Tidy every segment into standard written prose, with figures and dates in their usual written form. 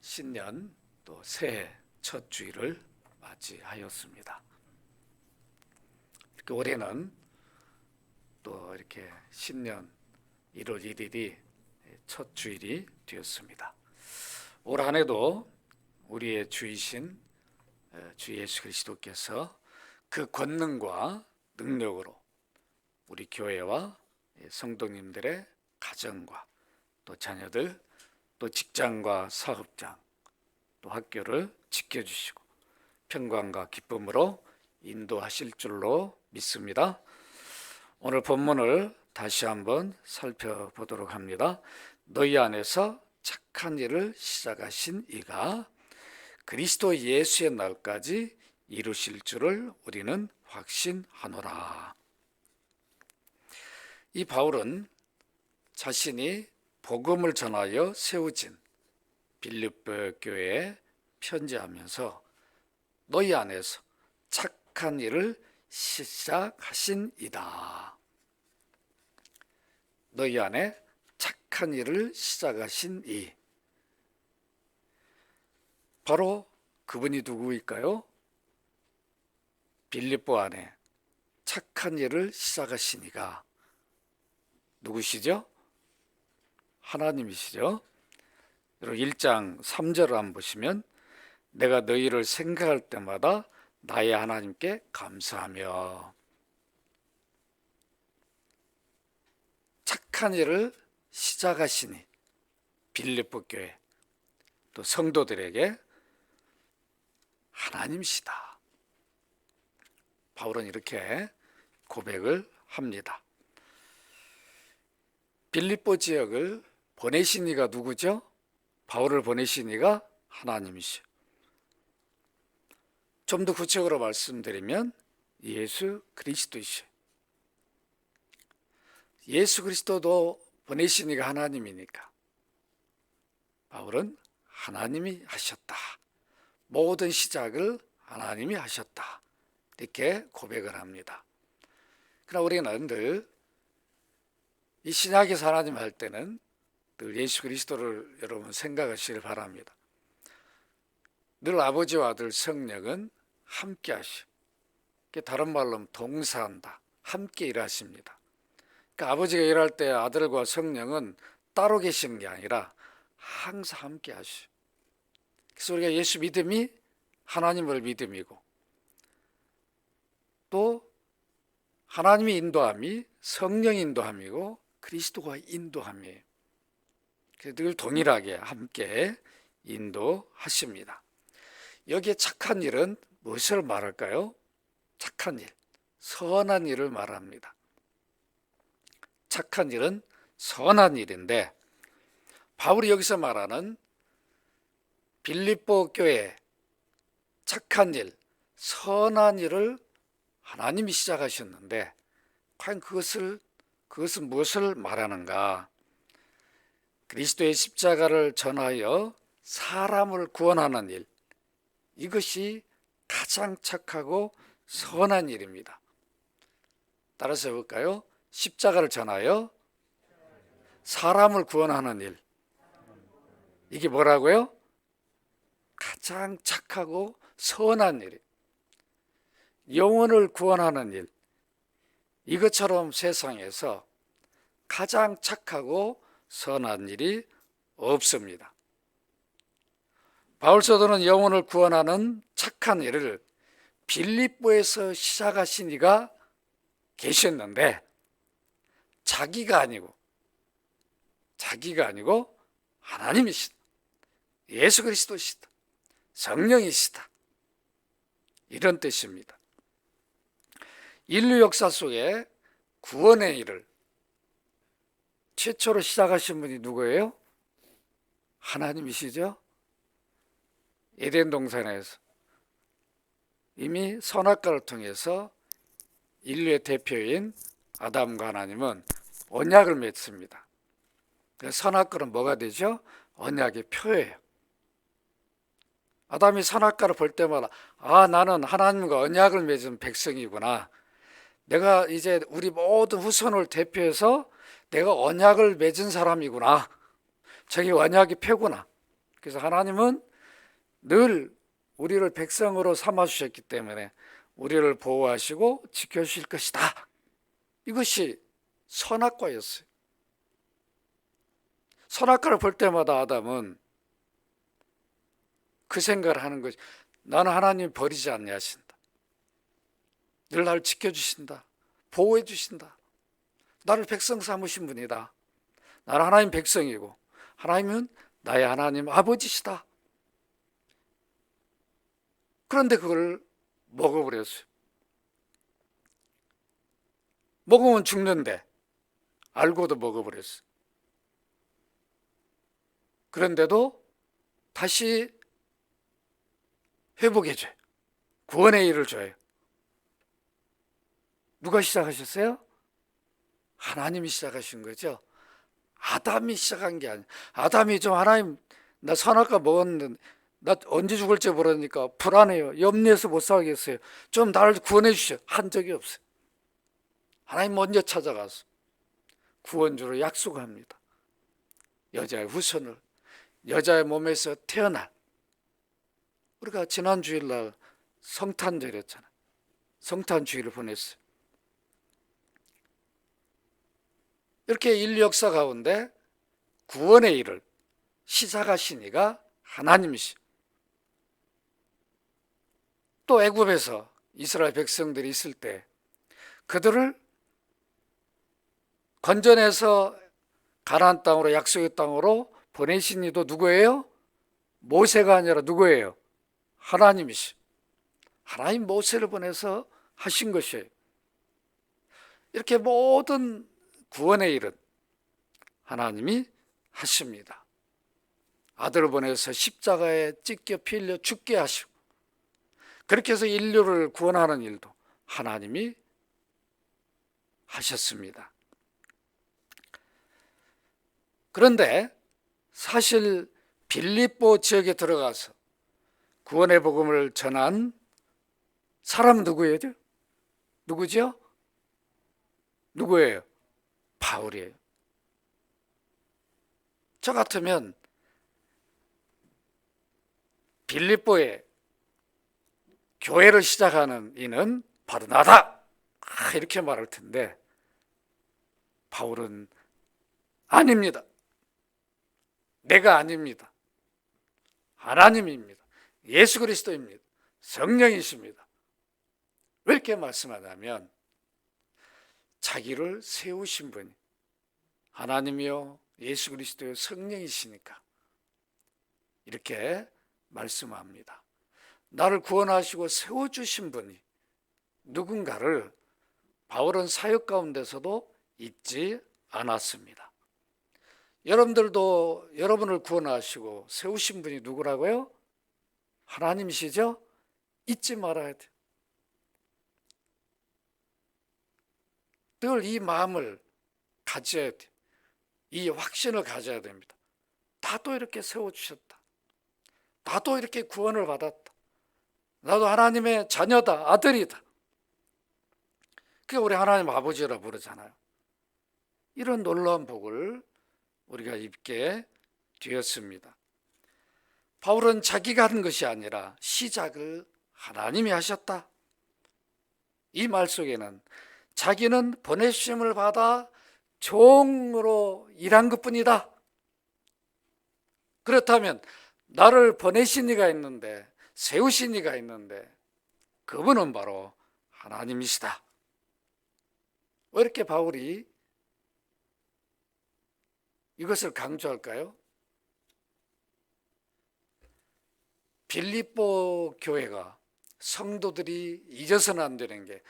신년 또 새해 첫 주일을 맞이하였습니다. 올해는 또 이렇게 신년 1월 1일이 첫 주일이 되었습니다. 올 한 해도 우리의 주이신 주 예수 그리스도께서 그 권능과 능력으로 우리 교회와 성도님들의 가정과 또 자녀들, 또 직장과 사업장, 또 학교를 지켜주시고 평강과 기쁨으로 인도하실 줄로 믿습니다. 오늘 본문을 다시 한번 살펴보도록 합니다. 너희 안에서 착한 일을 시작하신 이가 그리스도 예수의 날까지 이루실 줄을 우리는 확신하노라. 이 바울은 자신이 복음을 전하여 세워진 빌립보 교회에 편지하면서 너희 안에서 착한 일을 시작하신 이다. 너희 안에 착한 일을 시작하신 이. 바로 그분이 누구일까요? 빌립보 안에 착한 일을 시작하신 이가 누구시죠? 하나님이시죠. 여러분 1장 3절을 한번 보시면 내가 너희를 생각할 때마다 나의 하나님께 감사하며. 착한 일을 시작하시니 빌립보 교회 또 성도들에게 하나님이시다. 바울은 이렇게 고백을 합니다. 빌립보 지역을 보내신 이가 누구죠? 바울을 보내신 이가 하나님이시죠. 좀 더 구체적으로 말씀드리면 예수 그리스도이시죠. 예수 그리스도도 보내신 이가 하나님이니까 바울은 하나님이 하셨다. 모든 시작을 하나님이 하셨다. 이렇게 고백을 합니다. 그러나 우리는 늘 이 신약에서 하나님 할 때는 늘 예수 그리스도를 여러분 생각하시길 바랍니다. 늘 아버지와 아들 성령은 함께 하시오. 다른 말로 하면 동사한다. 함께 일하십니다. 그러니까 아버지가 일할 때 아들과 성령은 따로 계시는 게 아니라 항상 함께 하시오. 그래서 우리가 예수 믿음이 하나님을 믿음이고 또 하나님의 인도함이 성령 인도함이고 그리스도가 인도함이에요. 늘 동일하게 함께 인도하십니다. 여기에 착한 일은 무엇을 말할까요? 착한 일, 선한 일을 말합니다. 착한 일은 선한 일인데 바울이 여기서 말하는 빌립보 교회 착한 일, 선한 일을 하나님이 시작하셨는데 과연 그것은 무엇을 말하는가? 그리스도의 십자가를 전하여 사람을 구원하는 일, 이것이 가장 착하고 선한 일입니다. 따라서 해볼까요? 십자가를 전하여 사람을 구원하는 일, 이게 뭐라고요? 가장 착하고 선한 일, 영혼을 구원하는 일, 이것처럼 세상에서 가장 착하고 선한 일이 없습니다. 바울 사도는 영혼을 구원하는 착한 일을 빌립보에서 시작하신 이가 계셨는데 자기가 아니고 하나님이시다. 예수 그리스도시다. 성령이시다. 이런 뜻입니다. 인류 역사 속에 구원의 일을 최초로 시작하신 분이 누구예요? 하나님이시죠. 에덴 동산에서 이미 선악과를 통해서 인류의 대표인 아담과 하나님은 언약을 맺습니다. 선악과는 뭐가 되죠? 언약의 표예요. 아담이 선악과를 볼 때마다 나는 하나님과 언약을 맺은 백성이구나. 내가 이제 우리 모든 후손을 대표해서 내가 언약을 맺은 사람이구나. 저게 언약의 표구나. 그래서 하나님은 늘 우리를 백성으로 삼아주셨기 때문에 우리를 보호하시고 지켜주실 것이다. 이것이 선악과였어요. 선악과를 볼 때마다 아담은 그 생각을 하는 거지. 나는 하나님 버리지 않냐 하신다. 늘 나를 지켜주신다. 보호해 주신다. 나를 백성 삼으신 분이다. 나는 하나님 백성이고 하나님은 나의 하나님 아버지시다. 그런데 그걸 먹어버렸어요. 먹으면 죽는데 알고도 먹어버렸어요. 그런데도 다시 회복해줘요. 구원의 일을 줘요. 누가 시작하셨어요? 하나님이 시작하신 거죠. 아담이 시작한 게 아니에요. 아담이 좀 하나님 나 선악과 먹었는데 나 언제 죽을지 모르니까 불안해요. 염려해서 못 살겠어요. 좀 나를 구원해 주시오. 한 적이 없어요. 하나님 먼저 찾아가서 구원주로 약속합니다. 여자의 후손을 여자의 몸에서 태어날, 우리가 지난 주일날 성탄절이었잖아요. 성탄주일을 보냈어요. 이렇게 인류 역사 가운데 구원의 일을 시작하신 이가 하나님이시. 또 애굽에서 이스라엘 백성들이 있을 때 그들을 건져내서 가나안 땅으로, 약속의 땅으로 보내신 이도 누구예요? 모세가 아니라 누구예요? 하나님이시. 하나님 모세를 보내서 하신 것이에요. 이렇게 모든 구원의 일은 하나님이 하십니다. 아들을 보내서 십자가에 찢겨 피 흘려 죽게 하시고, 그렇게 해서 인류를 구원하는 일도 하나님이 하셨습니다. 그런데 사실 빌립보 지역에 들어가서 구원의 복음을 전한 사람은 누구예요? 누구죠? 누구예요? 바울이에요. 저 같으면 빌립보에 교회를 시작하는 이는 바로 나다, 이렇게 말할 텐데 바울은 아닙니다. 내가 아닙니다. 하나님입니다. 예수 그리스도입니다. 성령이십니다. 왜 이렇게 말씀하냐면 자기를 세우신 분이 하나님이요 예수 그리스도요 성령이시니까 이렇게 말씀합니다. 나를 구원하시고 세워주신 분이 누군가를 바울은 사역 가운데서도 잊지 않았습니다. 여러분들도 여러분을 구원하시고 세우신 분이 누구라고요? 하나님이시죠? 잊지 말아야 돼요. 늘 이 마음을 가져야 돼요. 이 확신을 가져야 됩니다. 나도 이렇게 세워주셨다. 나도 이렇게 구원을 받았다. 나도 하나님의 자녀다, 아들이다. 그게 우리 하나님 아버지라 부르잖아요. 이런 놀라운 복을 우리가 입게 되었습니다. 바울은 자기가 한 것이 아니라 시작을 하나님이 하셨다. 이 말 속에는 자기는 보내심을 받아 종으로 일한 것뿐이다. 그렇다면 나를 보내신 이가 있는데, 세우신 이가 있는데 그분은 바로 하나님이시다. 왜 이렇게 바울이 이것을 강조할까요? 빌립보 교회가 성도들이 잊어서는 안 되는 게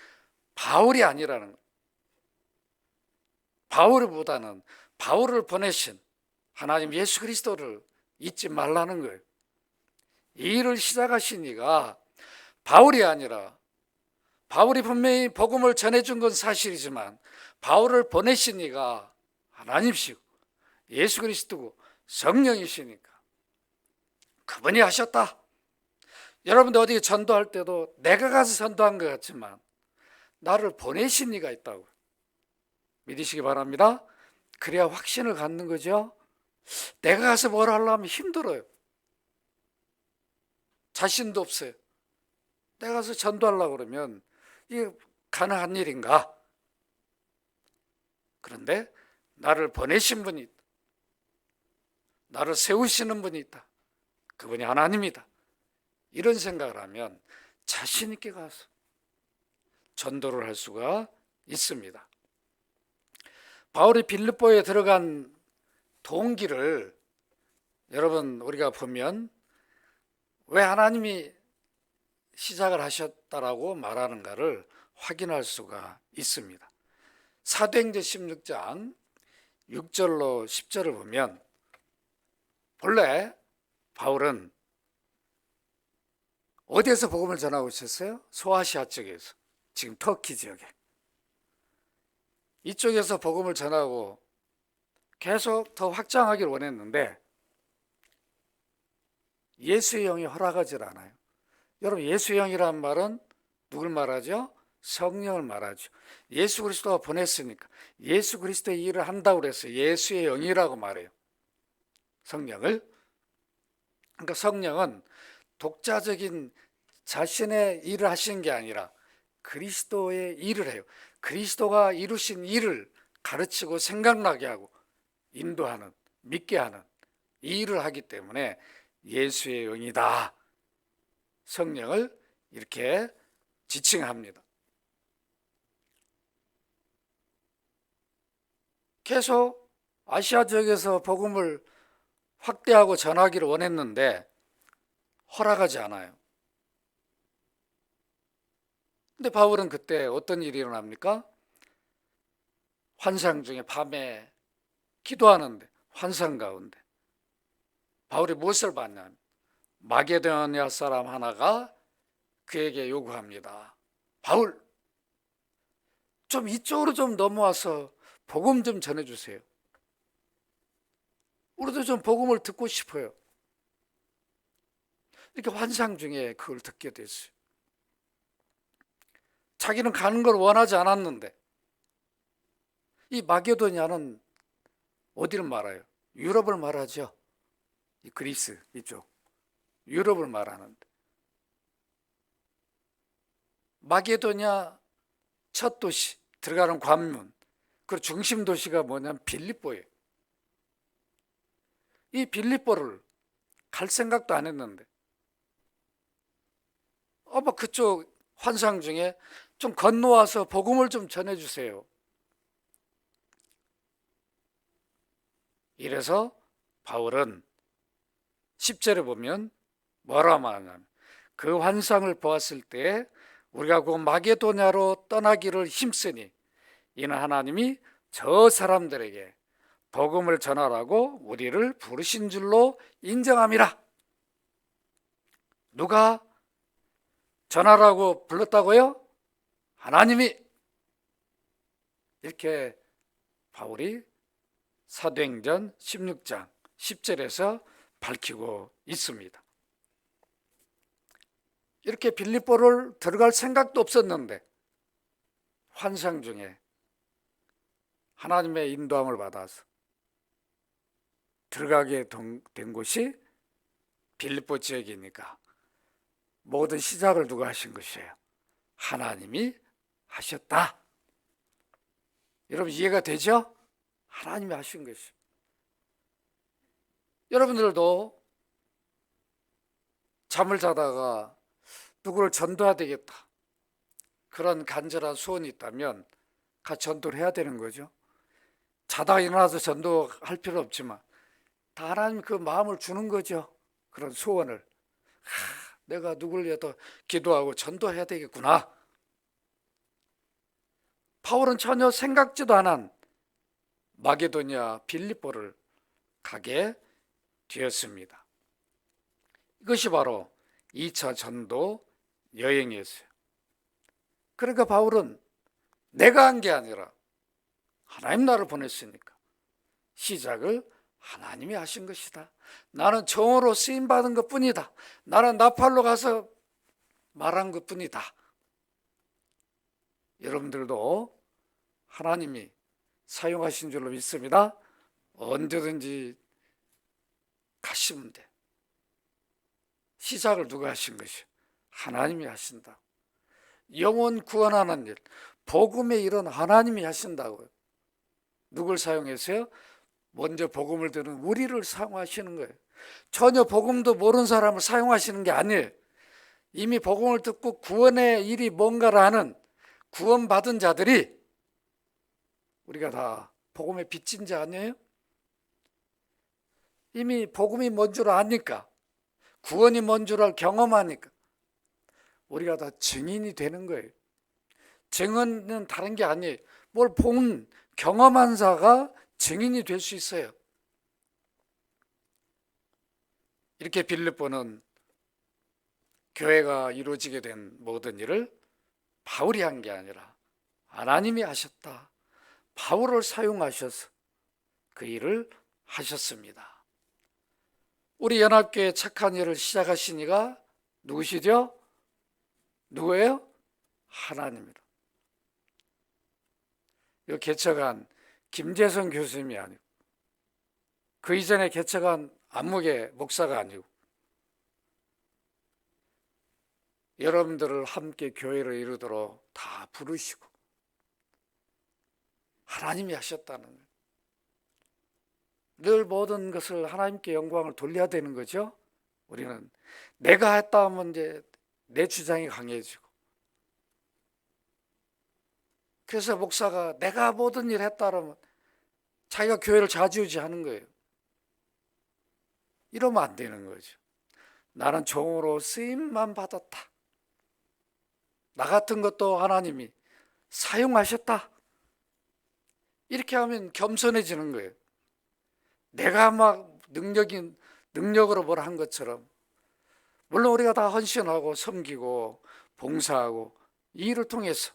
바울이 아니라는 거예요. 바울보다는 바울을 보내신 하나님 예수 그리스도를 잊지 말라는 거예요. 이 일을 시작하신 이가 바울이 아니라, 바울이 분명히 복음을 전해준 건 사실이지만 바울을 보내신 이가 하나님이시고 예수 그리스도고 성령이시니까 그분이 하셨다. 여러분들 어디 전도할 때도 내가 가서 전도한 것 같지만 나를 보내신 이가 있다고 믿으시기 바랍니다. 그래야 확신을 갖는 거죠. 내가 가서 뭘 하려면 힘들어요. 자신도 없어요. 내가 가서 전도하려고 그러면 이게 가능한 일인가? 그런데 나를 보내신 분이 있다. 나를 세우시는 분이 있다. 그분이 하나님이다. 이런 생각을 하면 자신 있게 가서 전도를 할 수가 있습니다. 바울이 빌립보에 들어간 동기를 여러분 우리가 보면 왜 하나님이 시작을 하셨다라고 말하는가를 확인할 수가 있습니다. 사도행전 16장 6절로 10절을 보면 본래 바울은 어디에서 복음을 전하고 있었어요? 소아시아 쪽에서, 지금 터키 지역에. 이쪽에서 복음을 전하고 계속 더 확장하기를 원했는데 예수의 영이 허락하지 않아요. 여러분, 예수의 영이라는 말은 누굴 말하죠? 성령을 말하죠. 예수 그리스도가 보냈으니까 예수 그리스도의 일을 한다고 그랬어요. 예수의 영이라고 말해요. 성령을. 그러니까 성령은 독자적인 자신의 일을 하시는 게 아니라 그리스도의 일을 해요. 그리스도가 이루신 일을 가르치고 생각나게 하고 인도하는, 믿게 하는 이 일을 하기 때문에 예수의 영이다. 성령을 이렇게 지칭합니다. 계속 아시아 지역에서 복음을 확대하고 전하기를 원했는데 허락하지 않아요. 근데 바울은 그때 어떤 일이 일어납니까? 환상 중에 밤에 기도하는데 환상 가운데 바울이 무엇을 봤냐면 마게도냐 사람 하나가 그에게 요구합니다. 바울, 좀 이쪽으로 좀 넘어와서 복음 좀 전해주세요. 우리도 좀 복음을 듣고 싶어요. 이렇게 환상 중에 그걸 듣게 됐어요. 자기는 가는 걸 원하지 않았는데 이 마게도냐는 어디를 말해요? 유럽을 말하죠. 이 그리스 이쪽 유럽을 말하는데 마게도냐 첫 도시 들어가는 관문 그 중심 도시가 뭐냐면 빌립보예요. 이 빌립보를 갈 생각도 안 했는데 뭐 그쪽 환상 중에 좀 건너와서 복음을 좀 전해주세요. 이래서 바울은 10절에 보면 뭐라 말하냐면 그 환상을 보았을 때 우리가 그 마게도냐로 떠나기를 힘쓰니 이는 하나님이 저 사람들에게 복음을 전하라고 우리를 부르신 줄로 인정함이라. 누가 전하라고 불렀다고요? 하나님이. 이렇게 바울이 사도행전 16장 10절에서 밝히고 있습니다. 이렇게 빌립보를 들어갈 생각도 없었는데 환상 중에 하나님의 인도함을 받아서 들어가게 된 곳이 빌립보 지역이니까 모든 시작을 누가 하신 것이에요? 하나님이 하셨다. 여러분 이해가 되죠? 하나님이 하신 것이에요. 여러분들도 잠을 자다가 누구를 전도해야 되겠다. 그런 간절한 소원이 있다면 같이 전도를 해야 되는 거죠. 자다가 일어나서 전도할 필요 없지만 다 하나님 그 마음을 주는 거죠. 그런 소원을. 내가 누구를 위해서 기도하고 전도해야 되겠구나. 바울은 전혀 생각지도 않은 마게도냐 빌립보를 가게 되었습니다. 이것이 바로 2차 전도 여행이었어요. 그러니까 바울은 내가 한 게 아니라 하나님 나를 보냈으니까 시작을 하나님이 하신 것이다. 나는 종으로 쓰임받은 것뿐이다. 나는 나팔로 가서 말한 것뿐이다. 여러분들도 하나님이 사용하신 줄로 믿습니다. 언제든지 가시면 돼. 시작을 누가 하신 것이요? 하나님이 하신다. 영혼 구원하는 일, 복음의 일은 하나님이 하신다고요. 누굴 사용해서요? 먼저 복음을 들은 우리를 사용하시는 거예요. 전혀 복음도 모르는 사람을 사용하시는 게 아니에요. 이미 복음을 듣고 구원의 일이 뭔가를 하는 구원받은 자들이, 우리가 다 복음의 빚진 자 아니에요? 이미 복음이 뭔 줄 아니까, 구원이 뭔 줄 경험하니까 우리가 다 증인이 되는 거예요. 증언은 다른 게 아니에요. 뭘 본, 경험한 자가 증인이 될 수 있어요. 이렇게 빌립보는 교회가 이루어지게 된 모든 일을 바울이 한 게 아니라 하나님이 하셨다. 바울을 사용하셔서 그 일을 하셨습니다. 우리 연합교회 착한 일을 시작하신 이가 누구시죠? 누구예요? 하나님이다. 이 개척한 김재성 교수님이 아니고, 그 이전에 개척한 안목의 목사가 아니고, 여러분들을 함께 교회를 이루도록 다 부르시고 하나님이 하셨다는 거예요. 늘 모든 것을 하나님께 영광을 돌려야 되는 거죠. 우리는 내가 했다 하면 이제 내 주장이 강해지고, 그래서 목사가 내가 모든 일 했다 그러면 자기가 교회를 좌지우지하는 거예요. 이러면 안 되는 거죠. 나는 종으로 쓰임만 받았다. 나 같은 것도 하나님이 사용하셨다. 이렇게 하면 겸손해지는 거예요. 내가 막 능력으로 뭘 한 것처럼, 물론 우리가 다 헌신하고 섬기고 봉사하고 이 일을 통해서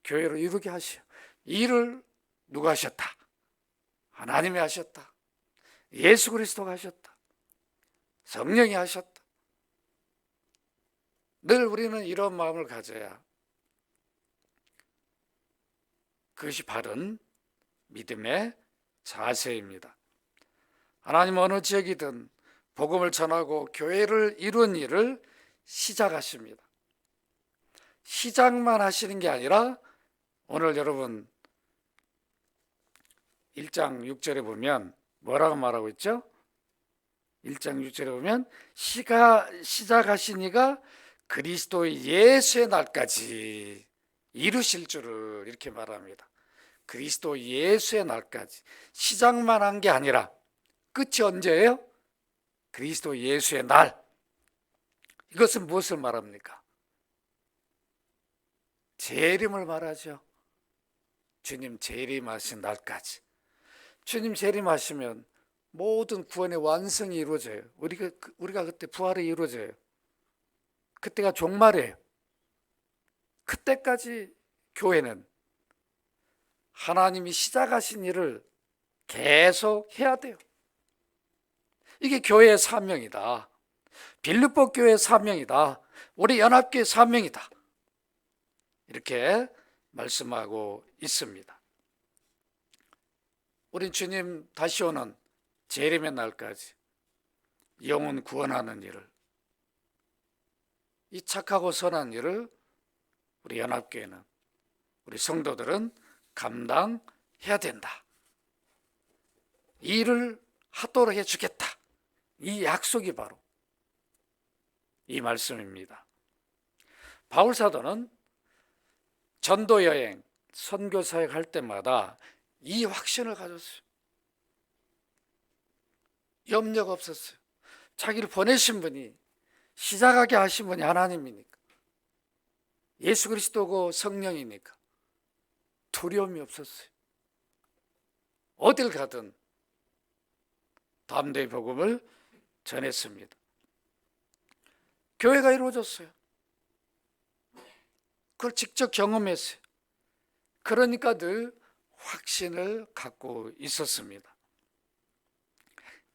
교회를 이루게 하시오. 이 일을 누가 하셨다? 하나님이 하셨다. 예수 그리스도가 하셨다. 성령이 하셨다. 늘 우리는 이런 마음을 가져야 그것이 바른 믿음의 자세입니다. 하나님 어느 지역이든 복음을 전하고 교회를 이룬 일을 시작하십니다. 시작만 하시는 게 아니라 오늘 여러분 1장 6절에 보면 뭐라고 말하고 있죠? 1장 6절에 보면 시작하신 이가 그리스도의 예수의 날까지 이루실 줄을 이렇게 말합니다. 그리스도 예수의 날까지. 시작만 한 게 아니라 끝이 언제예요? 그리스도 예수의 날. 이것은 무엇을 말합니까? 재림을 말하죠. 주님 재림하신 날까지. 주님 재림하시면 모든 구원의 완성이 이루어져요. 우리가 그때 부활이 이루어져요. 그때가 종말이에요. 그때까지 교회는 하나님이 시작하신 일을 계속 해야 돼요. 이게 교회의 사명이다. 빌립보 교회의 사명이다. 우리 연합교회의 사명이다. 이렇게 말씀하고 있습니다. 우린 주님 다시 오는 재림의 날까지 영혼 구원하는 일을, 이 착하고 선한 일을 우리 연합교회는, 우리 성도들은 감당해야 된다. 이 일을 하도록 해주겠다. 이 약속이 바로 이 말씀입니다. 바울 사도는 전도 여행, 선교 사역 할 때마다 이 확신을 가졌어요. 염려가 없었어요. 자기를 보내신 분이, 시작하게 하신 분이 하나님이니까, 예수 그리스도고 성령이니까 두려움이 없었어요. 어딜 가든 담대히 복음을 전했습니다. 교회가 이루어졌어요. 그걸 직접 경험했어요. 그러니까 늘 확신을 갖고 있었습니다.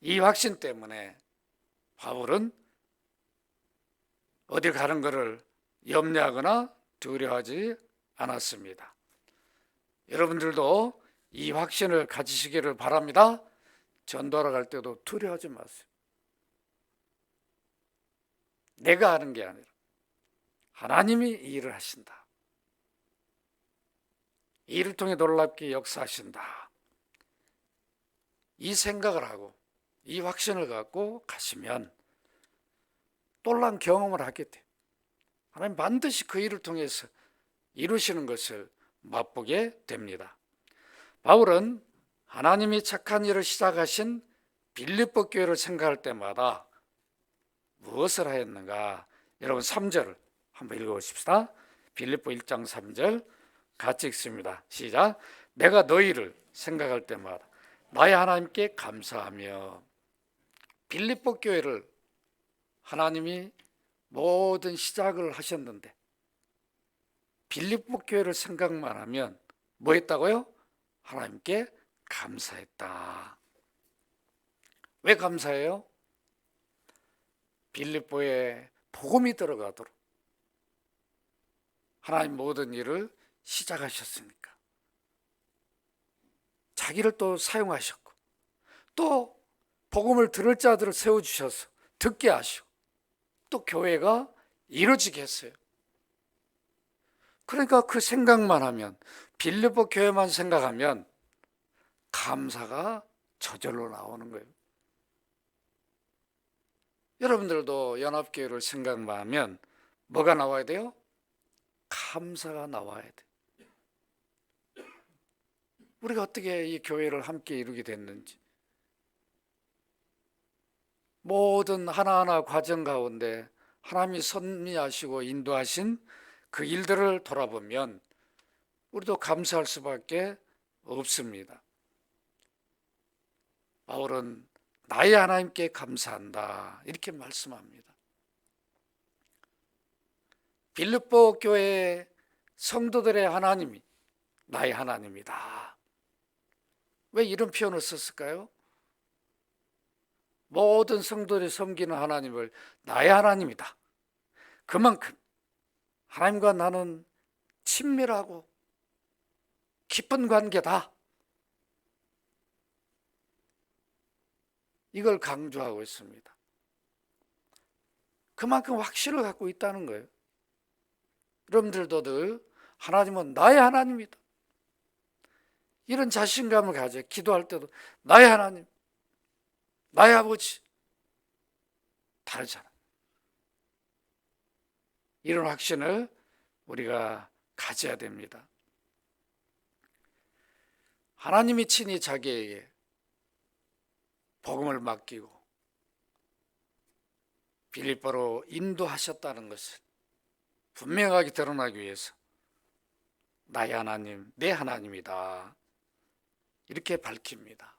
이 확신 때문에 바울은 어디 가는 것을 염려하거나 두려워하지 않았습니다. 여러분들도 이 확신을 가지시기를 바랍니다. 전도하러 갈 때도 두려워하지 마세요. 내가 하는 게 아니라 하나님이 이 일을 하신다. 이 일을 통해 놀랍게 역사하신다. 이 생각을 하고 이 확신을 갖고 가시면 놀라운 경험을 하게 돼요. 하나님 반드시 그 일을 통해서 이루시는 것을 맛보게 됩니다. 바울은 하나님이 착한 일을 시작하신 빌립보 교회를 생각할 때마다 무엇을 하였는가? 여러분 3절을 한번 읽어보십시다. 빌립보 1장 3절 같이 읽습니다. 시작. 내가 너희를 생각할 때마다 나의 하나님께 감사하며. 빌립보 교회를 하나님이 모든 시작을 하셨는데 빌립보 교회를 생각만 하면 뭐 했다고요? 하나님께 감사했다. 왜 감사해요? 빌립보에 복음이 들어가도록 하나님 모든 일을 시작하셨으니까 자기를 또 사용하셨고 또 복음을 들을 자들을 세워주셔서 듣게 하시고 또 교회가 이루어지게 했어요. 그러니까 그 생각만 하면 빌립보 교회만 생각하면 감사가 저절로 나오는 거예요. 여러분들도 연합교회를 생각만 하면 뭐가 나와야 돼요? 감사가 나와야 돼요. 우리가 어떻게 이 교회를 함께 이루게 됐는지 모든 하나하나 과정 가운데 하나님이 섭리하시고 인도하신 그 일들을 돌아보면 우리도 감사할 수밖에 없습니다. 바울은 나의 하나님께 감사한다 이렇게 말씀합니다. 빌립보 교회 성도들의 하나님이 나의 하나님이다. 왜 이런 표현을 썼을까요? 모든 성도들이 섬기는 하나님을 나의 하나님이다. 그만큼 하나님과 나는 친밀하고 깊은 관계다. 이걸 강조하고 있습니다. 그만큼 확신을 갖고 있다는 거예요. 여러분들도 늘 하나님은 나의 하나님이다. 이런 자신감을 가져요. 기도할 때도 나의 하나님, 나의 아버지. 다르잖아. 이런 확신을 우리가 가져야 됩니다. 하나님이 친히 자기에게 복음을 맡기고 빌립보로 인도하셨다는 것을 분명하게 드러나기 위해서 나의 하나님, 내 하나님이다. 이렇게 밝힙니다.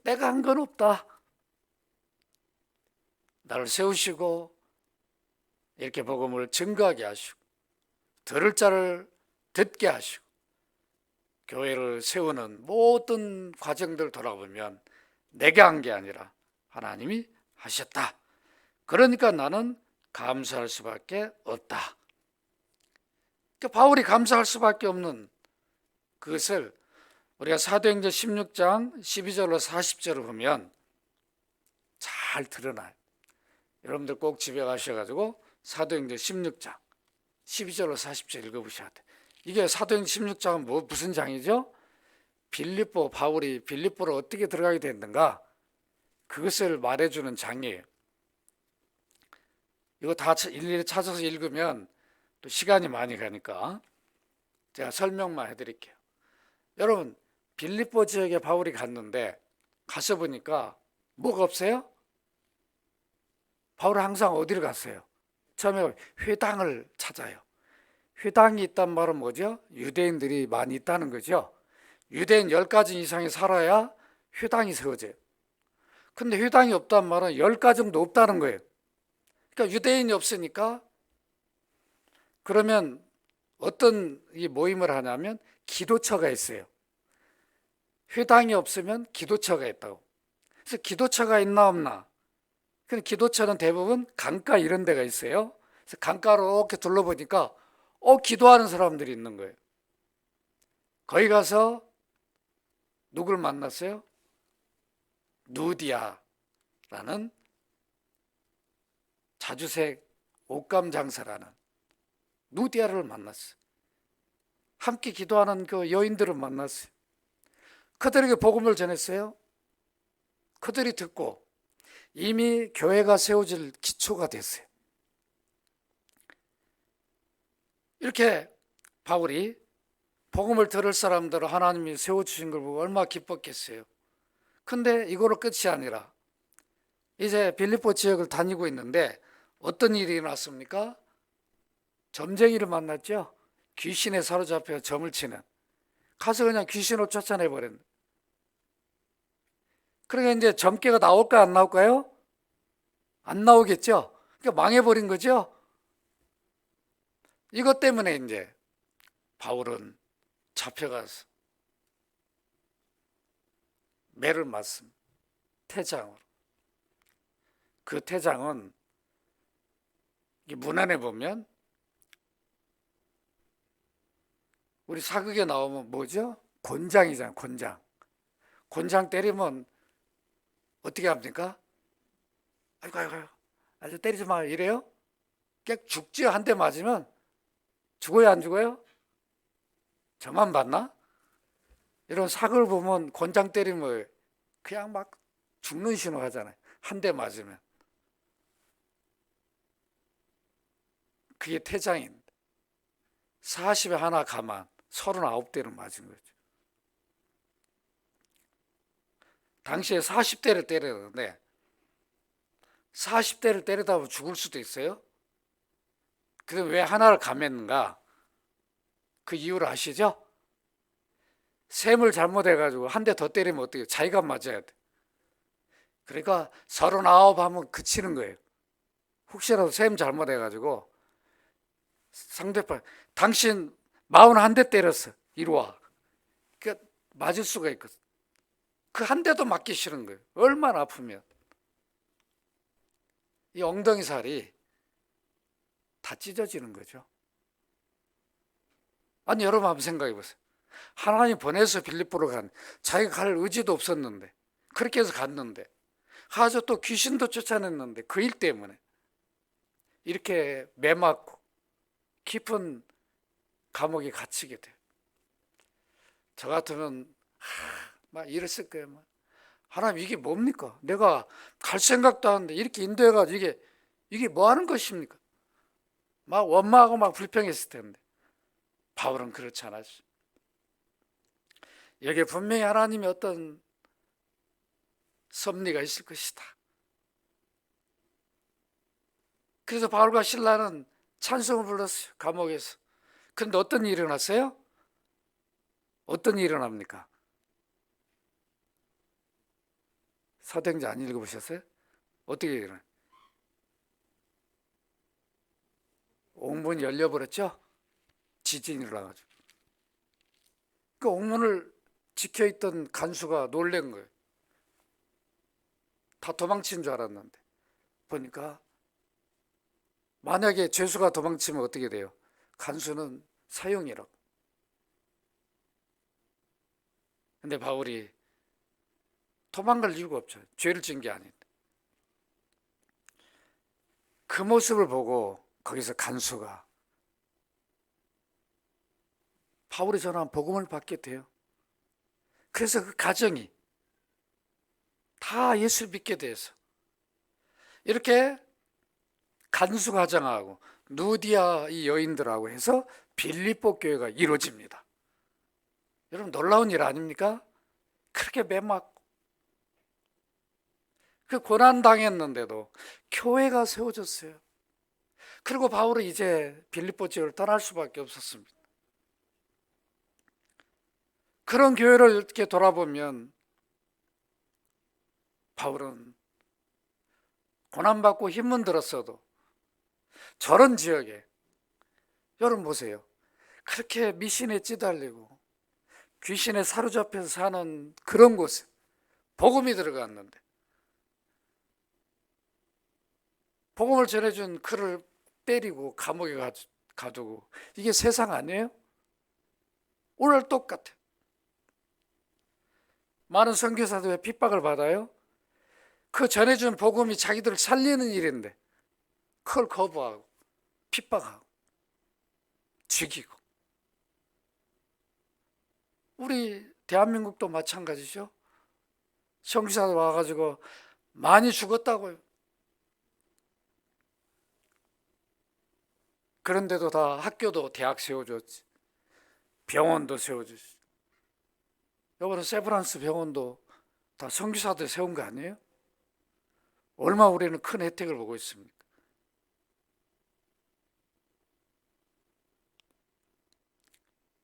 내가 한 건 없다. 나를 세우시고 이렇게 복음을 증거하게 하시고 들을 자를 듣게 하시고 교회를 세우는 모든 과정들을 돌아보면 내가 한 게 아니라 하나님이 하셨다. 그러니까 나는 감사할 수밖에 없다. 그러니까 바울이 감사할 수밖에 없는 그것을 우리가 사도행전 16장 12절로 40절을 보면 잘 드러나요. 여러분들 꼭 집에 가셔가지고 사도행전 16장 12절로 40절 읽어보셔야 돼요. 이게 사도행전 16장은 무슨 장이죠? 바울이 빌립보로 어떻게 들어가게 됐는가? 그것을 말해주는 장이에요. 이거 다 일일이 찾아서 읽으면 또 시간이 많이 가니까 제가 설명만 해드릴게요. 여러분, 빌립보 지역에 바울이 갔는데 가서 보니까 뭐가 없어요? 바울은 항상 어디를 갔어요? 처음에 회당을 찾아요. 회당이 있단 말은 뭐죠? 유대인들이 많이 있다는 거죠. 유대인 10가정 이상이 살아야 회당이 세워져요. 근데 회당이 없단 말은 10가정도 없다는 거예요. 그러니까 유대인이 없으니까 그러면 어떤 이 모임을 하냐면 기도처가 있어요. 회당이 없으면 기도처가 있다고. 그래서 기도처가 있나 없나? 근데 기도처는 대부분 강가 이런 데가 있어요. 그래서 강가로 이렇게 둘러보니까 기도하는 사람들이 있는 거예요. 거기 가서 누굴 만났어요? 누디아라는 자주색 옷감 장사라는 누디아를 만났어요. 함께 기도하는 그 여인들을 만났어요. 그들에게 복음을 전했어요. 그들이 듣고 이미 교회가 세워질 기초가 됐어요. 이렇게 바울이 복음을 들을 사람들을 하나님이 세워주신 걸 보고 얼마나 기뻤겠어요. 근데 이거로 끝이 아니라 이제 빌립보 지역을 다니고 있는데 어떤 일이 일어났습니까? 점쟁이를 만났죠. 귀신에 사로잡혀 점을 치는. 가서 그냥 귀신을 쫓아내버렸네. 그러니까 이제 점괘가 나올까 안 나올까요? 안 나오겠죠. 그러니까 망해버린 거죠. 이것 때문에 이제 바울은 잡혀가서 매를 맞습니다. 태장으로. 그 태장은 문안에 보면 우리 사극에 나오면 뭐죠? 곤장이잖아요. 곤장. 곤장 때리면 어떻게 합니까? 아이고 아주 때리지 마 이래요? 그냥 죽지요. 한 대 맞으면. 죽어요 안 죽어요? 저만 봤나? 이런 사극을 보면 곤장 때리면 그냥 막 죽는 신호 하잖아요. 한 대 맞으면. 그게 태장입니다. 40에 하나 가만 39대를 맞은 거죠. 당시에 40대를 때렸는데 40대를 때리다 보면 죽을 수도 있어요. 그럼 왜 하나를 감했는가? 그 이유를 아시죠? 셈을 잘못해가지고 한 대 더 때리면 어떻게 자기가 맞아야 돼. 그러니까 39 하면 그치는 거예요. 혹시라도 셈 잘못해가지고 상대방 당신 41대 때렸어. 이리 와. 그러니까 맞을 수가 있거든. 그 한 대도 맞기 싫은 거예요. 얼마나 아프면. 이 엉덩이 살이 다 찢어지는 거죠. 아니 여러분 한번 생각해 보세요. 하나님 보내서 빌립보로 간 자기가 갈 의지도 없었는데 그렇게 해서 갔는데 가서 또 귀신도 쫓아냈는데 그 일 때문에 이렇게 매 맞고 깊은 감옥에 갇히게 돼요. 저 같으면 막 이랬을 거예요. 막. 하나님 이게 뭡니까? 내가 갈 생각도 하는데 이렇게 인도해가지고 이게 뭐 하는 것입니까? 막 원망하고 막 불평했을 텐데 바울은 그렇지 않았어요. 여기에 분명히 하나님의 어떤 섭리가 있을 것이다. 그래서 바울과 실라는 찬송을 불렀어요. 감옥에서. 그런데 어떤 일이 일어났어요? 어떤 일이 일어납니까? 사도행전 안 읽어보셨어요? 어떻게 일어나요? 옥문이 열려버렸죠? 지진이 일어나가지고. 그 옥문을 지켜있던 간수가 놀란 거예요. 다 도망친 줄 알았는데 보니까 만약에 죄수가 도망치면 어떻게 돼요? 간수는 사형이라고. 근데 바울이 도망갈 이유가 없죠. 죄를 지은 게 아닌데. 그 모습을 보고 거기서 간수가 바울이 전한 복음을 받게 돼요. 그래서 그 가정이 다 예수를 믿게 돼서 이렇게 간수 가정하고 누디아 이 여인들하고 해서 빌립보 교회가 이루어집니다. 여러분 놀라운 일 아닙니까? 그렇게 매맞고 그 고난 당했는데도 교회가 세워졌어요. 그리고 바울은 이제 빌립보 지역을 떠날 수밖에 없었습니다. 그런 교회를 이렇게 돌아보면 바울은 고난받고 힘은 들었어도 저런 지역에 여러분 보세요. 그렇게 미신에 찌달리고 귀신에 사로잡혀서 사는 그런 곳에 복음이 들어갔는데 복음을 전해준 그를 때리고 감옥에 가두고 이게 세상 아니에요? 오늘 똑같아요. 많은 선교사도 왜 핍박을 받아요? 그 전해준 복음이 자기들을 살리는 일인데 그걸 거부하고 핍박하고 죽이고. 우리 대한민국도 마찬가지죠. 선교사들 와가지고 많이 죽었다고요. 그런데도 다 학교도 대학 세워줬지, 병원도 세워줬지. 이번에 세브란스 병원도 다 선교사들 세운 거 아니에요? 얼마 우리는 큰 혜택을 보고 있습니까?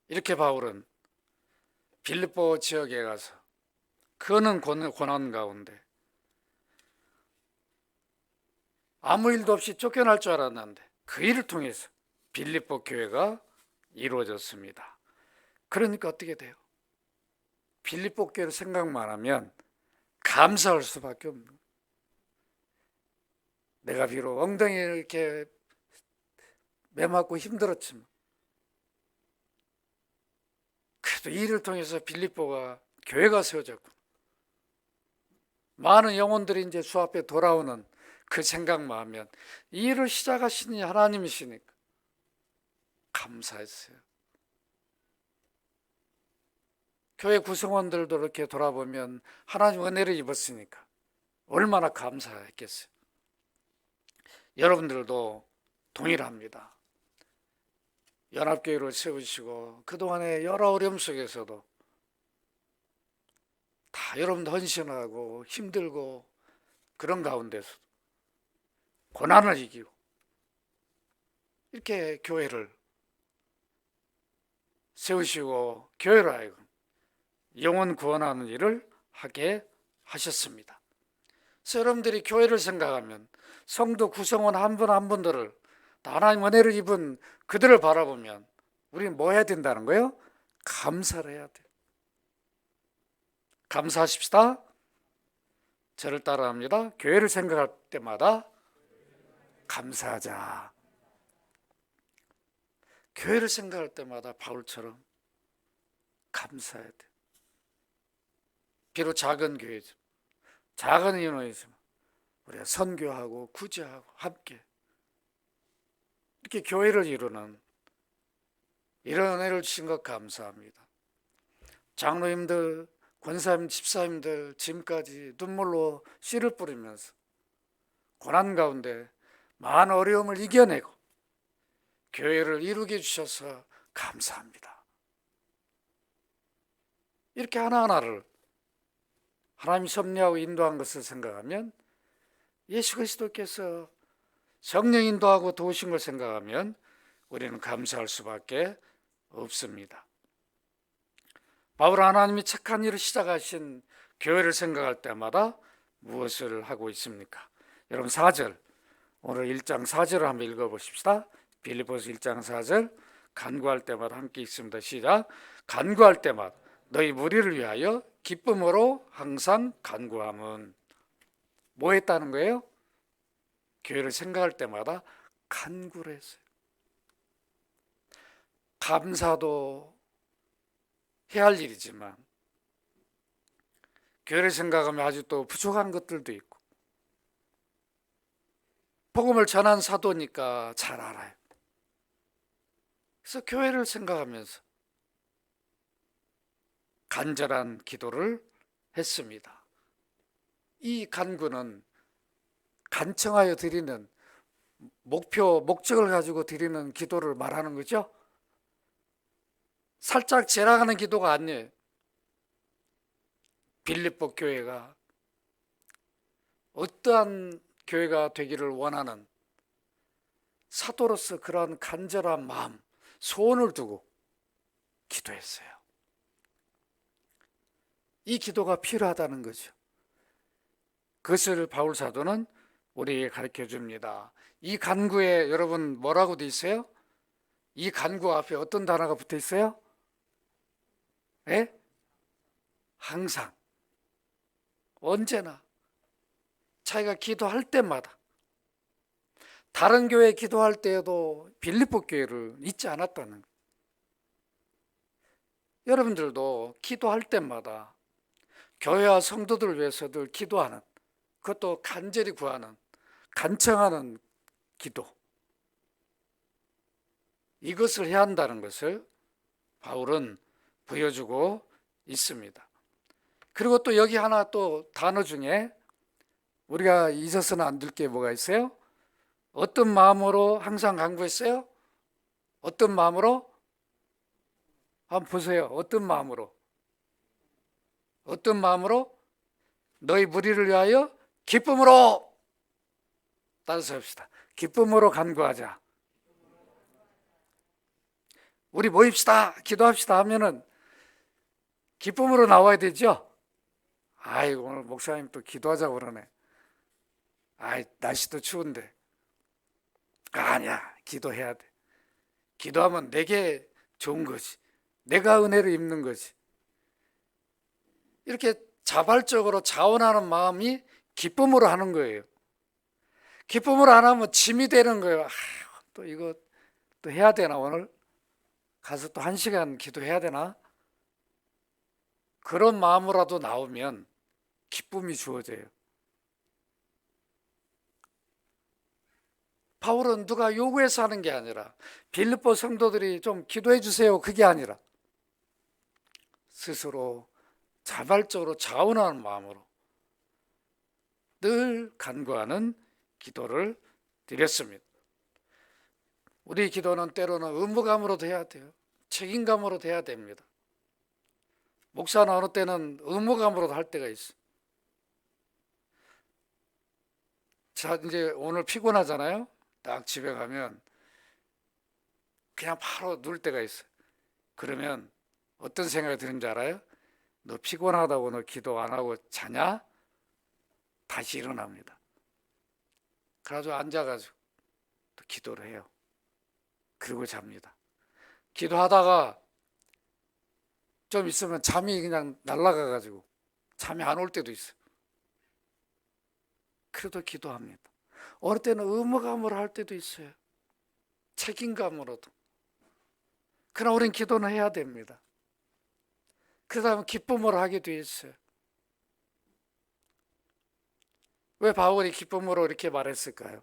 이렇게 바울은 빌립보 지역에 가서 그는 고난 가운데 아무 일도 없이 쫓겨날 줄 알았는데 그 일을 통해서 빌립보 교회가 이루어졌습니다. 그러니까 어떻게 돼요? 빌립보 교회를 생각만 하면 감사할 수밖에 없는 거예요. 내가 비록 엉덩이를 이렇게 매맞고 힘들었지만 그래도 이 일을 통해서 빌립보가 교회가 세워졌고 많은 영혼들이 이제 주 앞에 돌아오는 그 생각만 하면 이 일을 시작하신 하나님이시니까 감사했어요. 교회 구성원들도 이렇게 돌아보면 하나님 은혜를 입었으니까 얼마나 감사했겠어요. 여러분들도 동일합니다. 연합교회를 세우시고 그동안의 여러 어려움 속에서도 다 여러분도 헌신하고 힘들고 그런 가운데서 고난을 이기고 이렇게 교회를 세우시고 교회로 하여금 영혼 구원하는 일을 하게 하셨습니다. 그래서 여러분들이 교회를 생각하면 성도 구성원 한 분 한 분들을 하나님 은혜를 입은 그들을 바라보면 우리는 뭐 해야 된다는 거예요? 감사를 해야 돼요. 감사하십시다. 저를 따라합니다. 교회를 생각할 때마다 감사하자. 교회를 생각할 때마다 바울처럼 감사해야 돼요. 비록 작은 교회죠. 작은 인원이지만 우리가 선교하고 구제하고 함께 이렇게 교회를 이루는 이런 은혜를 주신 것 감사합니다. 장로님들, 권사님, 집사님들 지금까지 눈물로 씨를 뿌리면서 고난 가운데 많은 어려움을 이겨내고 교회를 이루게 해주셔서 감사합니다. 이렇게 하나하나를 하나님이 섭리하고 인도한 것을 생각하면 예수 그리스도께서 성령 인도하고 도우신 걸 생각하면 우리는 감사할 수밖에 없습니다. 바울 하나님이 착한 일을 시작하신 교회를 생각할 때마다 무엇을 하고 있습니까? 여러분 4절, 오늘 1장 4절을 한번 읽어보십시다. 빌립보서 1장 4절, 간구할 때마다 함께 읽습니다. 시작. 간구할 때마다 너희 무리를 위하여 기쁨으로 항상 간구함은 뭐 했다는 거예요? 교회를 생각할 때마다 간구를 했어요. 감사도 해야 할 일이지만 교회를 생각하면 아주 또 부족한 것들도 있고 복음을 전한 사도니까 잘 알아요. 그래서 교회를 생각하면서 간절한 기도를 했습니다. 이 간구는 간청하여 드리는 목적을 가지고 드리는 기도를 말하는 거죠. 살짝 지나가는 기도가 아니에요. 빌립보 교회가 어떠한 교회가 되기를 원하는 사도로서 그러한 간절한 마음, 소원을 두고 기도했어요. 이 기도가 필요하다는 거죠. 그것을 바울 사도는 우리에게 가르쳐 줍니다. 이 간구에 여러분 뭐라고 돼 있어요? 이 간구 앞에 어떤 단어가 붙어 있어요? 네? 항상, 언제나 자기가 기도할 때마다 다른 교회 기도할 때에도 빌립보 교회를 잊지 않았다는 거예요. 여러분들도 기도할 때마다 교회와 성도들을 위해서들 기도하는, 그것도 간절히 구하는, 간청하는 기도, 이것을 해야 한다는 것을 바울은 보여주고 있습니다. 그리고 또 여기 하나 또 단어 중에 우리가 잊어서는 안 될 게 뭐가 있어요? 어떤 마음으로 항상 간구했어요? 어떤 마음으로? 한번 보세요. 어떤 마음으로? 어떤 마음으로? 너희 무리를 위하여 기쁨으로. 따라서 합시다. 기쁨으로 간구하자. 우리 모입시다, 기도합시다 하면은 기쁨으로 나와야 되죠. 아이고, 오늘 목사님 또 기도하자고 그러네. 아이, 날씨도 추운데. 아니야, 기도해야 돼. 기도하면 내게 좋은 거지. 내가 은혜를 입는 거지. 이렇게 자발적으로 자원하는 마음이 기쁨으로 하는 거예요. 기쁨으로 안 하면 짐이 되는 거예요. 또 이거 또 해야 되나, 오늘 가서 또 1시간 기도해야 되나? 그런 마음으로라도 나오면 기쁨이 주어져요. 바울은 누가 요구해서 하는 게 아니라, 빌립보 성도들이 좀 기도해 주세요, 그게 아니라 스스로 자발적으로 자원하는 마음으로 늘 간구하는 기도를 드렸습니다. 우리 기도는 때로는 의무감으로도 해야 돼요. 책임감으로도 해야 됩니다. 목사는 어느 때는 의무감으로도 할 때가 있어. 자, 이제 오늘 피곤하잖아요. 딱 집에 가면 그냥 바로 누울 때가 있어. 그러면 어떤 생각이 드는 줄 알아요? 너 피곤하다고 너 기도 안 하고 자냐? 다시 일어납니다. 그래가지고 앉아가지고 또 기도를 해요. 그리고 잡니다. 기도하다가 좀 있으면 잠이 그냥 날아가가지고 잠이 안 올 때도 있어요. 그래도 기도합니다. 어느 때는 의무감으로 할 때도 있어요. 책임감으로도. 그러나 우린 기도는 해야 됩니다. 그 다음에 기쁨으로 하게 돼 있어요. 왜 바울이 기쁨으로 이렇게 말했을까요?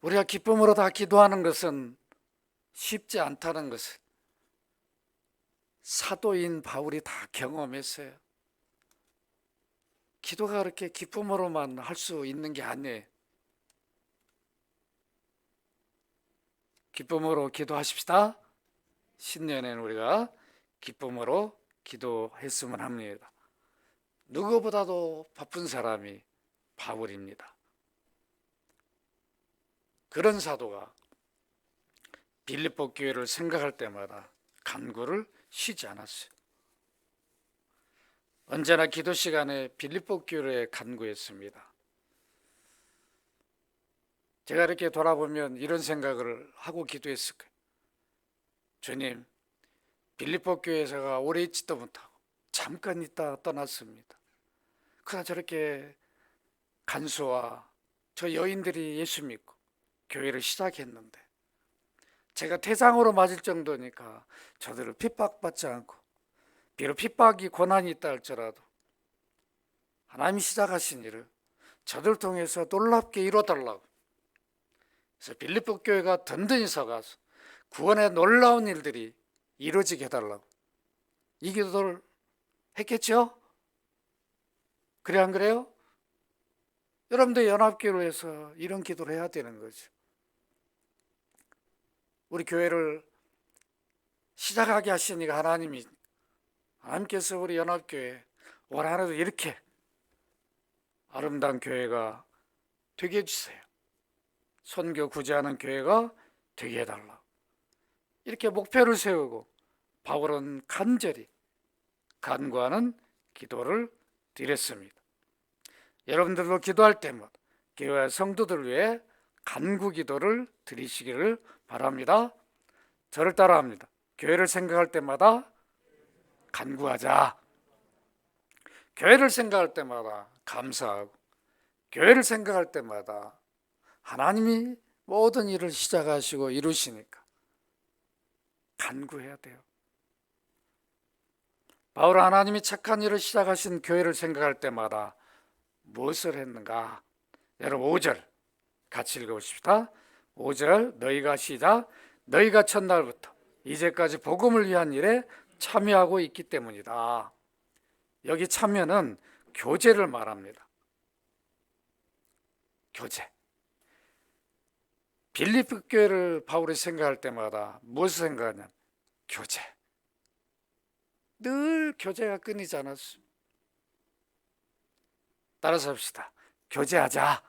우리가 기쁨으로 다 기도하는 것은 쉽지 않다는 것을 사도인 바울이 다 경험했어요. 기도가 그렇게 기쁨으로만 할 수 있는 게 아니에요. 기쁨으로 기도하십시다. 신년에는 우리가 기쁨으로 기도했으면 합니다. 누구보다도 바쁜 사람이 바울입니다. 그런 사도가 빌립보 교회를 생각할 때마다 간구를 쉬지 않았어요. 언제나 기도 시간에 빌립보 교회에 간구했습니다. 제가 이렇게 돌아보면 이런 생각을 하고 기도했을 거예요. 주님, 빌립보 교회에서가 오래 있지도 못하고 잠깐 있다 떠났습니다. 그러나 저렇게 간수와 저 여인들이 예수 믿고 교회를 시작했는데 제가 태장으로 맞을 정도니까 저들을 핍박받지 않고, 비록 핍박이 고난이 있다 할지라도 하나님이 시작하신 일을 저들 통해서 놀랍게 이뤄달라고, 그래서 빌립보 교회가 든든히 서가서 구원의 놀라운 일들이 이루어지게 해달라고 이 기도를 했겠죠? 그래 안 그래요? 여러분들 연합교회로 해서 이런 기도를 해야 되는 거죠. 우리 교회를 시작하게 하시니까 하나님께서 우리 연합교회 올 한해도 이렇게 아름다운 교회가 되게 해주세요. 선교 구제하는 교회가 되게 해달라. 이렇게 목표를 세우고 바울은 간절히 간구하는 기도를 드렸습니다. 여러분들도 기도할 때마다 교회 성도들 위해 간구 기도를 드리시기를 바랍니다. 저를 따라합니다. 교회를 생각할 때마다 간구하자. 교회를 생각할 때마다 감사하고, 교회를 생각할 때마다 하나님이 모든 일을 시작하시고 이루시니까 간구해야 돼요. 바울은 하나님이 착한 일을 시작하신 교회를 생각할 때마다 무엇을 했는가? 여러분 5절 같이 읽어보십시다. 5절 너희가 시작 너희가 첫날부터 이제까지 복음을 위한 일에 참여하고 있기 때문이다. 여기 참여는 교제를 말합니다. 교제. 빌립보 교회를 바울이 생각할 때마다 무엇을 생각하냐? 교제. 늘 교제가 끊이지 않았어요. 따라서 합시다. 교제하자.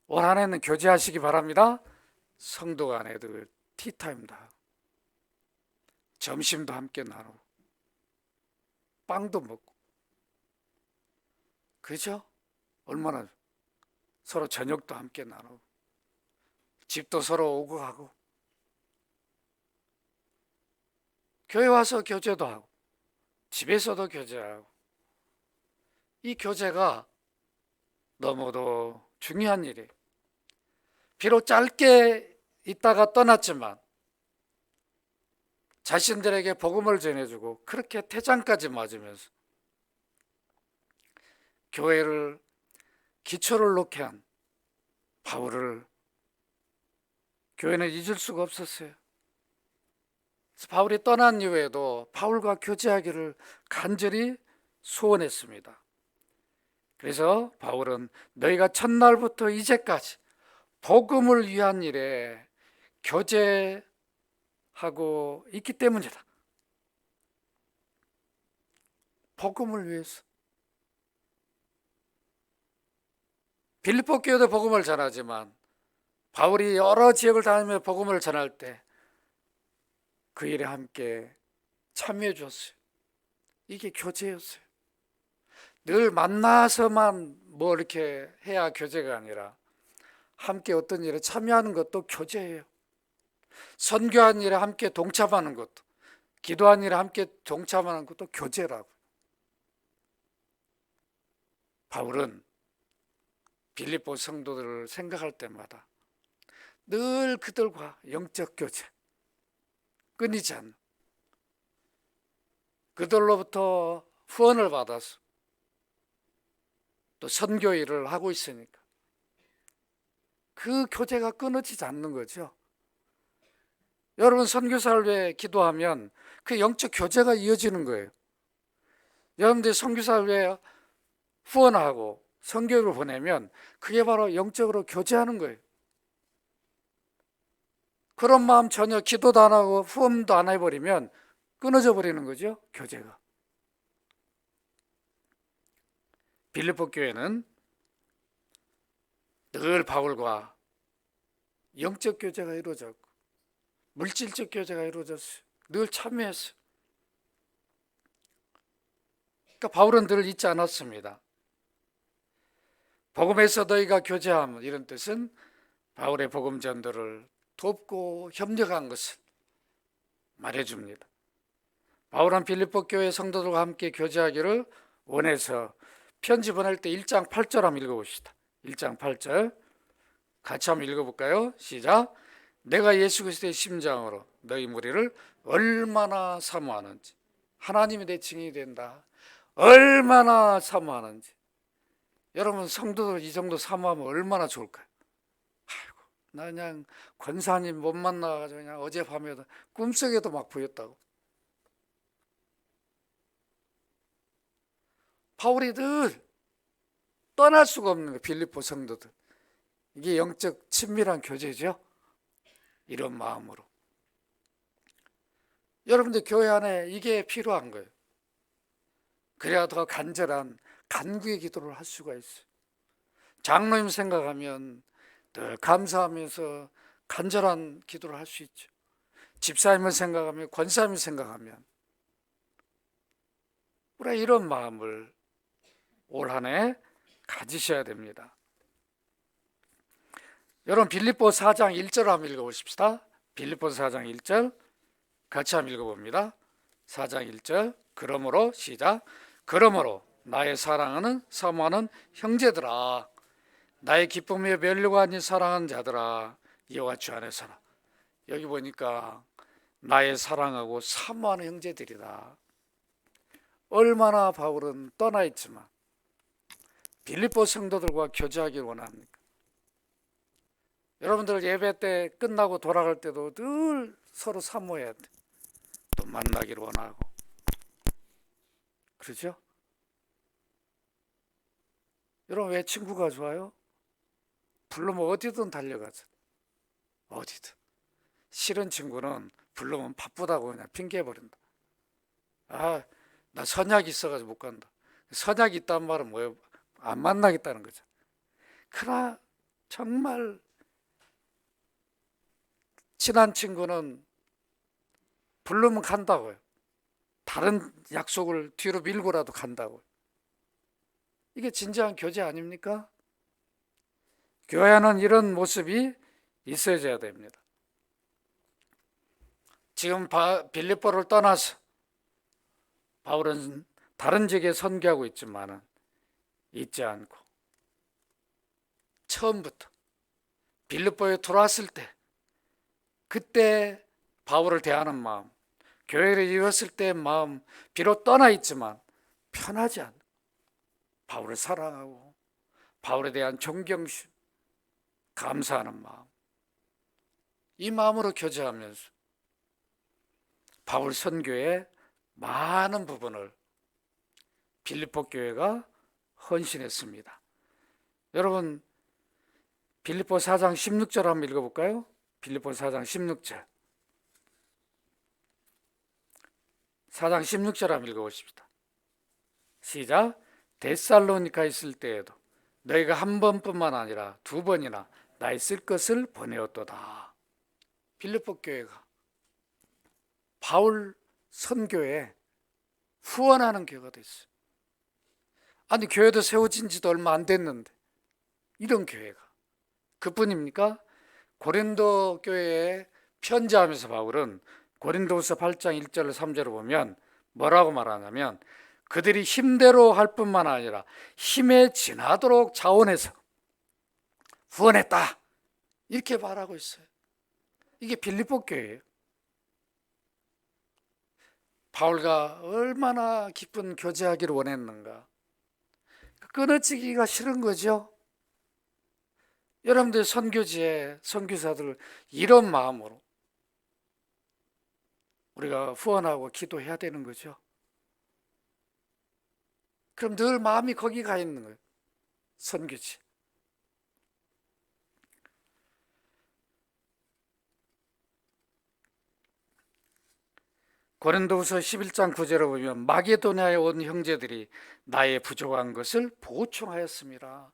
올 한 해는 교제하시기 바랍니다. 성도 간에도 티타임다. 점심도 함께 나누고 빵도 먹고 그죠? 얼마나 서로 저녁도 함께 나누고 집도 서로 오고 가고 교회 와서 교제도 하고 집에서도 교제하고 이 교제가 너무도 중요한 일이에요. 비록 짧게 있다가 떠났지만 자신들에게 복음을 전해주고 그렇게 퇴장까지 맞으면서 교회를 기초를 놓게 한 바울을 교회는 잊을 수가 없었어요. 그래서 바울이 떠난 이후에도 바울과 교제하기를 간절히 소원했습니다. 그래서 바울은 너희가 첫날부터 이제까지 복음을 위한 일에 교제하고 있기 때문이다. 복음을 위해서. 빌립보 교회도 복음을 전하지만 바울이 여러 지역을 다니며 복음을 전할 때 그 일에 함께 참여해 주었어요. 이게 교제였어요. 늘 만나서만 뭐 이렇게 해야 교제가 아니라 함께 어떤 일에 참여하는 것도 교제예요. 선교한 일에 함께 동참하는 것도, 기도한 일에 함께 동참하는 것도 교제라고. 바울은 빌립보 성도들을 생각할 때마다 늘 그들과 영적 교제 끊이지 않는, 그들로부터 후원을 받아서 또 선교 일을 하고 있으니까 그 교제가 끊어지지 않는 거죠. 여러분 선교사를 위해 기도하면 그 영적 교제가 이어지는 거예요. 여러분들이 선교사를 위해 후원하고 선교를 보내면 그게 바로 영적으로 교제하는 거예요. 그런 마음 전혀 기도도 안 하고 후원도 안 해버리면 끊어져 버리는 거죠, 교제가. 빌립보 교회는 늘 바울과 영적 교제가 이루어졌고 물질적 교제가 이루어졌어요. 늘 참여했어요. 그러니까 바울은 늘 잊지 않았습니다. 복음에서 너희가 교제함, 이런 뜻은 바울의 복음 전도를 돕고 협력한 것을 말해줍니다. 바울은 빌립보 교회 성도들과 함께 교제하기를 원해서 편지 보낼 때 1장 8절 한번 읽어봅시다. 1장 8절 같이 한번 읽어볼까요? 시작. 내가 예수 그리스도의 심장으로 너희 무리를 얼마나 사모하는지. 하나님이 내 증인이 된다. 얼마나 사모하는지. 여러분 성도들 이 정도 사모하면 얼마나 좋을까요? 아이고 나 그냥 권사님 못 만나가지고 그냥 어젯밤에도 꿈속에도 막 보였다고. 바울이 늘 떠날 수가 없는 거예요. 빌립보 성도들. 이게 영적 친밀한 교제죠. 이런 마음으로. 여러분들 교회 안에 이게 필요한 거예요. 그래야 더 간절한 간구의 기도를 할 수가 있어요. 장로님 생각하면 늘 감사하면서 간절한 기도를 할 수 있죠. 집사님을 생각하면, 권사님을 생각하면 우리가 이런 마음을 올 한 해 가지셔야 됩니다. 여러분 빌립보 4장 1절 한번 읽어보십시다. 빌립보 4장 1절 같이 한번 읽어봅니다. 4장 1절 그러므로 시작. 그러므로 나의 사랑하는 사모하는 형제들아, 나의 기쁨에 멸류가 아닌 사랑하는 자들아, 이와 주 안에 살아. 여기 보니까 나의 사랑하고 사모하는 형제들이다. 얼마나 바울은 떠나 있지만 빌립보 성도들과 교제하기를 원합니까? 여러분들 예배 때 끝나고 돌아갈 때도 늘 서로 사모해야 돼. 또 만나기를 원하고. 그렇죠? 여러분 왜 친구가 좋아요? 부르면 어디든 달려가죠. 어디든. 싫은 친구는 부르면 바쁘다고 그냥 핑계버린다. 아, 나 선약이 있어가지고 못 간다. 선약이 있다는 말은 뭐예요? 안 만나겠다는 거죠. 그러나 정말 친한 친구는 부르면 간다고요. 다른 약속을 뒤로 밀고라도 간다고요. 이게 진정한 교제 아닙니까? 교회 안은 이런 모습이 있어야 됩니다. 지금 빌립보를 떠나서 바울은 다른 지역에 선교하고 있지만은 잊지 않고 처음부터 빌립보에 들어왔을 때 그때 바울을 대하는 마음, 교회를 이뤘을 때의 마음, 비록 떠나 있지만 편하지 않고 바울을 사랑하고 바울에 대한 존경심, 감사하는 마음, 이 마음으로 교제하면서 바울 선교의 많은 부분을 빌립보 교회가 헌신했습니다. 여러분 빌립보 4장 16절 한번 읽어볼까요? 빌립보 4장 16절 4장 16절 한번 읽어보십시다. 시작. 데살로니가 있을 때에도 너희가 한 번뿐만 아니라 두 번이나 나 있을 것을 보내었도다. 빌립보 교회가 바울 선교에 후원하는 교회가 됐어요. 아니 교회도 세워진 지도 얼마 안 됐는데 이런 교회가 그뿐입니까? 고린도 교회에 편지하면서 바울은 고린도후서 8장 1절 3절을 보면 뭐라고 말하냐면 그들이 힘대로 할 뿐만 아니라 힘에 지나도록 자원해서 후원했다 이렇게 말하고 있어요. 이게 빌립보 교회예요. 바울과 얼마나 깊은 교제하기를 원했는가. 끊어지기가 싫은 거죠. 여러분들 선교지에 선교사들 이런 마음으로 우리가 후원하고 기도해야 되는 거죠. 그럼 늘 마음이 거기 가 있는 거예요. 선교지. 고린도후서 11장 9절을 보면 마게도냐에 온 형제들이 나의 부족한 것을 보충하였습니다.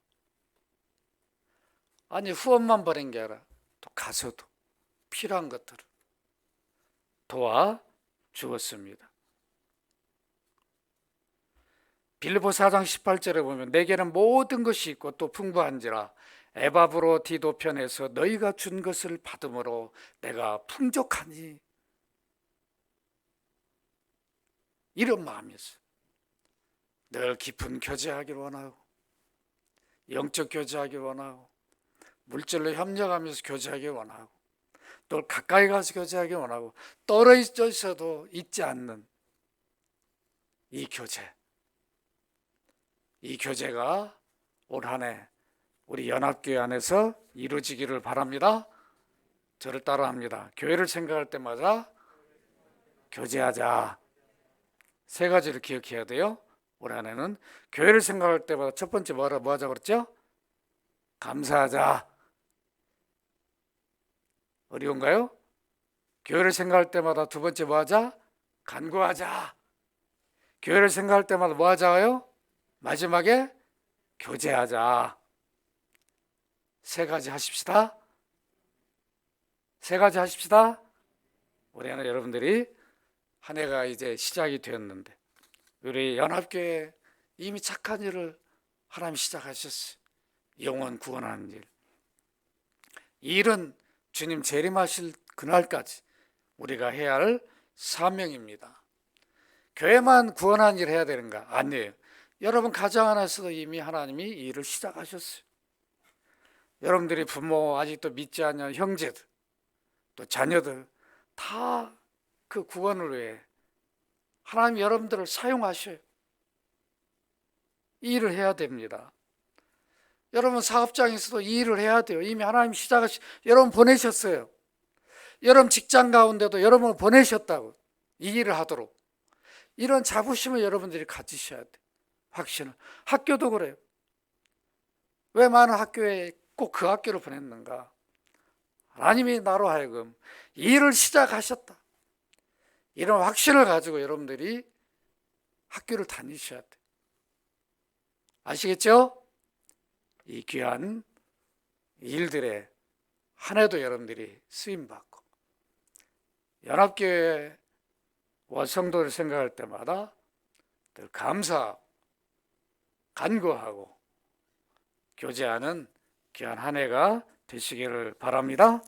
아니 후원만 보낸 게 아니라 또 가서도 필요한 것들을 도와주었습니다. 빌립보 4장 18절에 보면 내게는 모든 것이 있고 또 풍부한지라 에바브로디도 편에서 너희가 준 것을 받음으로 내가 풍족하니 이런 마음이었어요. 늘 깊은 교제하기를 원하고 영적 교제하기를 원하고 물질로 협력하면서 교제하기를 원하고 또 가까이 가서 교제하기를 원하고 떨어져 있어도 잊지 않는 이 교제가 올 한 해 우리 연합교회 안에서 이루어지기를 바랍니다. 저를 따라합니다. 교회를 생각할 때마다 교제하자. 세 가지를 기억해야 돼요. 올 한 해는 교회를 생각할 때마다 첫 번째 뭐 하자 그랬죠? 감사하자. 어려운가요? 교회를 생각할 때마다 두 번째 뭐 하자? 간구하자. 교회를 생각할 때마다 뭐 하자요? 마지막에 교제하자. 세 가지 하십시다. 세 가지 하십시다. 올해는 여러분들이 한 해가 이제 시작이 되었는데 우리 연합교회 이미 착한 일을 하나님 시작하셨어요. 영혼 구원하는 일. 이 일은 주님 재림하실 그날까지 우리가 해야 할 사명입니다. 교회만 구원하는 일을 해야 되는가? 아니에요. 여러분 가정 안에서도 이미 하나님이 이 일을 시작하셨어요. 여러분들이 부모 아직도 믿지 않는 형제들 또 자녀들 다 그 구원을 위해 하나님 여러분들을 사용하셔요. 이 일을 해야 됩니다. 여러분 사업장에서도 이 일을 해야 돼요. 이미 하나님 여러분 보내셨어요. 여러분 직장 가운데도 여러분을 보내셨다고 이 일을 하도록. 이런 자부심을 여러분들이 가지셔야 돼요. 확신을. 학교도 그래요. 왜 많은 학교에 꼭 그 학교를 보냈는가? 하나님이 나로 하여금 이 일을 시작하셨다. 이런 확신을 가지고 여러분들이 학교를 다니셔야 돼요. 아시겠죠? 이 귀한 일들에 한 해도 여러분들이 쓰임받고 연합교회와 성도를 생각할 때마다 늘 감사, 간구하고 교제하는 귀한 한 해가 되시기를 바랍니다.